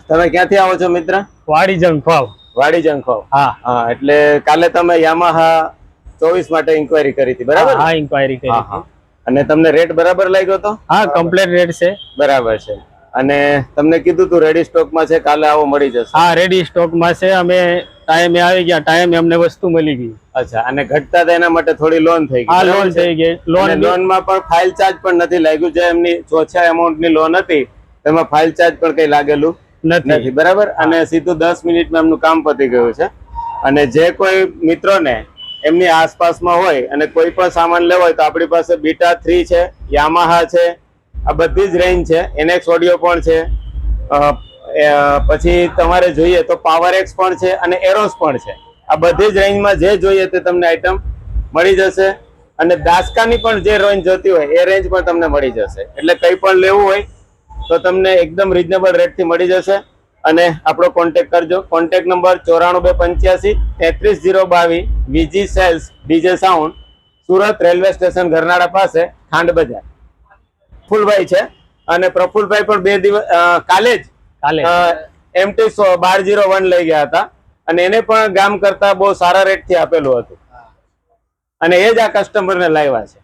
તમે ક્યાંથી આવો છો મિત્ર? વાડી જંખવાવ. વાડી જંખવાવ. હા હા, એટલે કાલે તમે યામાહા 24 માટે ઇન્ક્વાયરી કરી હતી, બરાબર? હા, ઇન્ક્વાયરી કરી હતી. અને તમને રેટ બરાબર લાગ્યો તો? હા, કમ્પ્લીટ રેટ છે. બરાબર છે. અને તમને કીધું તું રેડી સ્ટોકમાં છે, કાલે આવો મળી જશે. હા, રેડી સ્ટોકમાં છે. અમે ટાઈમે આવી ગયા, ટાઈમે અમને વસ્તુ મળી ગઈ. અચ્છા, અને ઘટતા તેના માટે થોડી લોન થઈ ગઈ. હા, લોન થઈ ગઈ. લોનમાં પણ ફાઇલ ચાર્જ પણ નથી લાગ્યું. જે એમની ઓછા એમાઉન્ટની લોન હતી તેમાં ફાઇલ ચાર્જ પણ કઈ લાગેલું નથી, બરાબર? અને સીધું 10 મિનિટમાં એમનું કામ પતી ગયું છે. અને જે કોઈ મિત્રોને એમની આસપાસમાં હોય અને કોઈ પણ સામાન લેવો હોય તો આપણી પાસે બીટા 3 છે, યામાહા છે, આ બધી જ રેન્જ છે. NX ઓડિયો પણ છે. પછી તમારે જોઈએ તો પાવર એક્સ પણ છે અને એરોસ પણ છે. આ બધી જ રેન્જમાં જે જોઈએ તે તમને આઈટમ મળી જશે. અને દાસકાની પણ જે રેન્જ જોતી હોય એ રેન્જ પણ તમને મળી જશે. એટલે કંઈ પણ લેવું હોય તો તમને એકદમ રીઝનેબલ રેટથી મળી જશે. અને આપણો કોન્ટેક્ટ કરજો. Contact number 94285 33022, VG sales DJ sound, Surat railway station ઘરનાળા પાસે, ખાંડ બજાર. પ્રફુલભાઈ છે. અને પ્રફુલભાઈ પણ 2 દિવસ કાલે જ MT 1201 લઈ ગયા હતા અને એને પણ ગામ કરતા બહુ સારા રેટથી આપેલું હતું. અને એ જ આ કસ્ટમરને લાવ્યા છે.